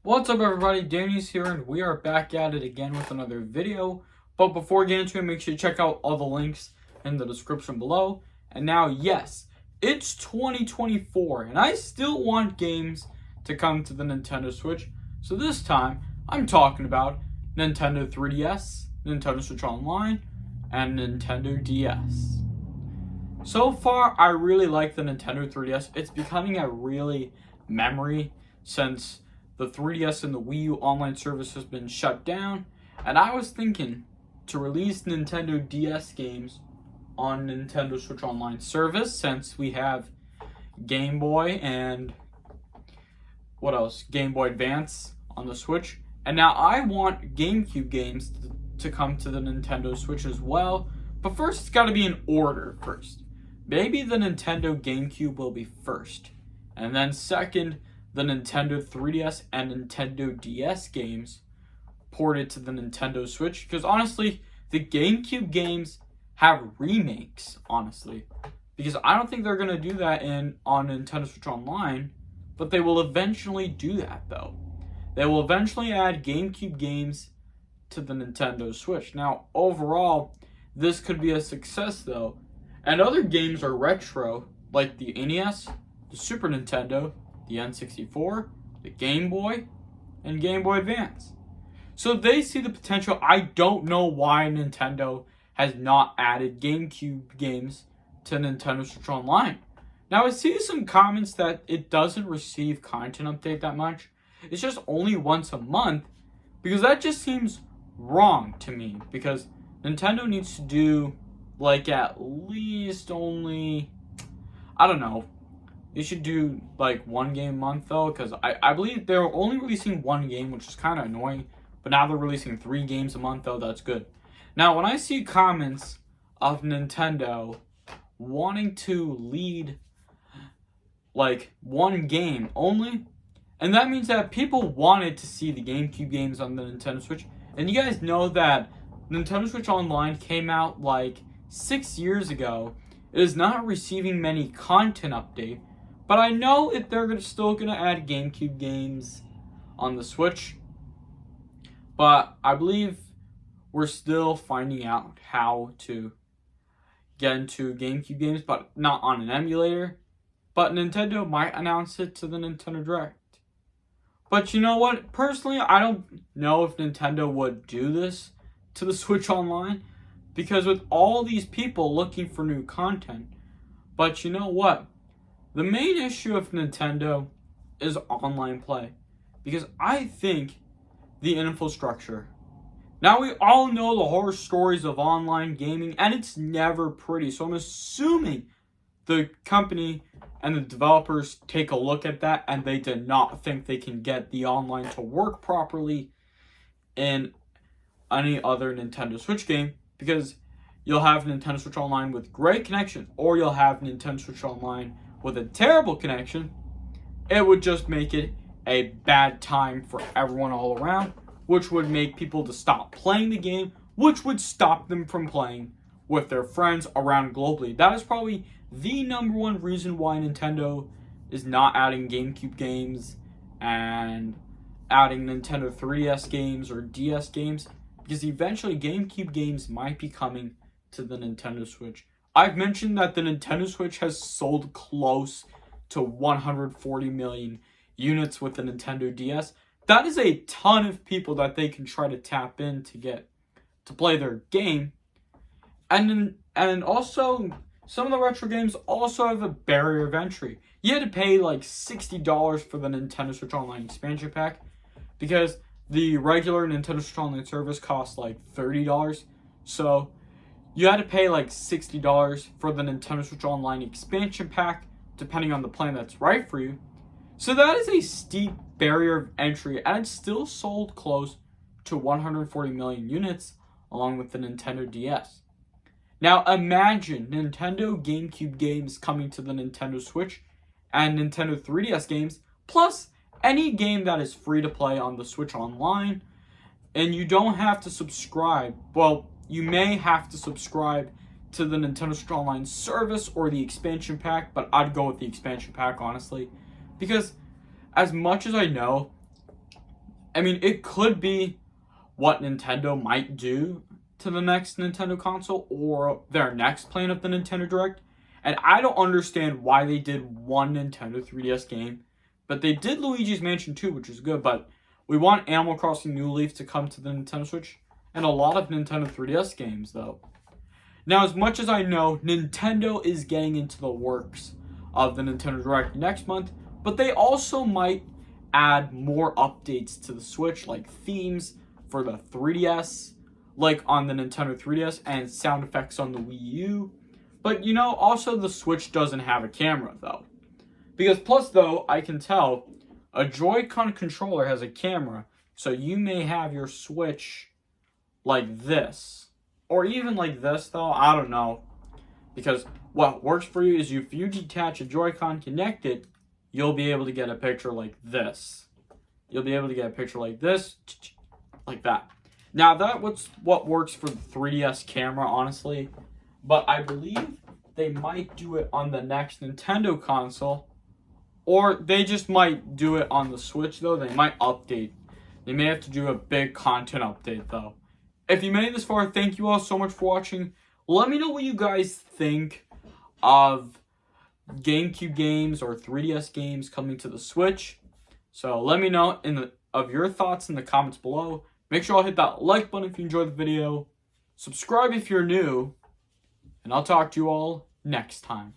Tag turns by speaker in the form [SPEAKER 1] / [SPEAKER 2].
[SPEAKER 1] What's up everybody, Danny's here and we are back at it again with another video. But before getting into it, make sure you check out all the links in the description below. And now, yes, it's 2024 and I still want games to come to the Nintendo Switch. So this time, I'm talking about Nintendo 3DS, Nintendo Switch Online, and Nintendo DS. So far, I really like the Nintendo 3DS. It's becoming a really memory since the 3DS and the Wii U online service has been shut down, and I was thinking to release Nintendo DS games on Nintendo Switch Online service since we have Game Boy and Game Boy Advance on the Switch. And now I want GameCube games to come to the Nintendo Switch as well, but first it's got to be in order first. Maybe the Nintendo GameCube will be first, and then second, the Nintendo 3DS and Nintendo DS games ported to the Nintendo Switch. Because honestly, the GameCube games have remakes, honestly. Because I don't think they're going to do that on Nintendo Switch Online, but they will eventually do that, though. They will eventually add GameCube games to the Nintendo Switch. Now, overall, this could be a success, though. And other games are retro, like the NES, the Super Nintendo, the N64, the Game Boy, and Game Boy Advance. So they see the potential. I don't know why Nintendo has not added GameCube games to Nintendo Switch Online. Now I see some comments that it doesn't receive content update that much. It's just only once a month, because that just seems wrong to me, because Nintendo needs to do like at least only, I don't know, they should do like one game a month though, because I believe they're only releasing one game, which is kind of annoying. But now they're releasing 3 games a month though, that's good. Now when I see comments of Nintendo wanting to lead like one game only, and that means that people wanted to see the GameCube games on the Nintendo Switch. And you guys know that Nintendo Switch Online came out like 6 years ago. It is not receiving many content update. But I know if they're still going to add GameCube games on the Switch. But I believe we're still finding out how to get into GameCube games, but not on an emulator. But Nintendo might announce it to the Nintendo Direct. But you know what? Personally, I don't know if Nintendo would do this to the Switch Online, because with all these people looking for new content. But you know what? The main issue of Nintendo is online play, because I think the infrastructure. Now we all know the horror stories of online gaming, and it's never pretty. So I'm assuming the company and the developers take a look at that, and they did not think they can get the online to work properly in any other Nintendo Switch game, because you'll have Nintendo Switch Online with great connection, or you'll have Nintendo Switch Online with a terrible connection. It would just make it a bad time for everyone all around, which would make people to stop playing the game, which would stop them from playing with their friends around globally. That is probably the number one reason why Nintendo is not adding GameCube games and adding Nintendo 3DS games or DS games, because eventually GameCube games might be coming to the Nintendo Switch. I've mentioned that the Nintendo Switch has sold close to 140 million units with the Nintendo DS. That is a ton of people that they can try to tap in to get to play their game. And also, some of the retro games also have a barrier of entry. You had to pay like $60 for the Nintendo Switch Online expansion pack, because the regular Nintendo Switch Online service costs like $30. So you had to pay like $60 for the Nintendo Switch Online expansion pack, depending on the plan that's right for you. So that is a steep barrier of entry, and it's still sold close to 140 million units, along with the Nintendo DS. Now imagine Nintendo GameCube games coming to the Nintendo Switch, and Nintendo 3DS games, plus any game that is free to play on the Switch Online, and you don't have to subscribe. Well, you may have to subscribe to the Nintendo Switch Online service or the expansion pack, but I'd go with the expansion pack, honestly. Because as much as I know I mean, it could be what Nintendo might do to the next Nintendo console or their next plan of the Nintendo Direct. And I don't understand why they did one Nintendo 3DS game, but they did Luigi's Mansion 2, which is good, but we want Animal Crossing New Leaf to come to the Nintendo Switch, and a lot of Nintendo 3DS games, though. Now, as much as I know, Nintendo is getting into the works of the Nintendo Direct next month, but they also might add more updates to the Switch, like themes for the 3DS, like on the Nintendo 3DS, and sound effects on the Wii U. But, you know, also the Switch doesn't have a camera, though. Because plus, though, I can tell a Joy-Con controller has a camera, so you may have your Switch like this. Or even like this, though, I don't know. Because what works for you is if you detach a Joy-Con, connect it, you'll be able to get a picture like this. You'll be able to get a picture like this, like that. Now, that's what works for the 3DS camera, honestly. But I believe they might do it on the next Nintendo console. Or they just might do it on the Switch, though. They might update. They may have to do a big content update, though. If you made it this far, thank you all so much for watching. Let me know what you guys think of GameCube games or 3DS games coming to the Switch. So let me know of your thoughts in the comments below. Make sure I'll hit that like button if you enjoyed the video. Subscribe if you're new. And I'll talk to you all next time.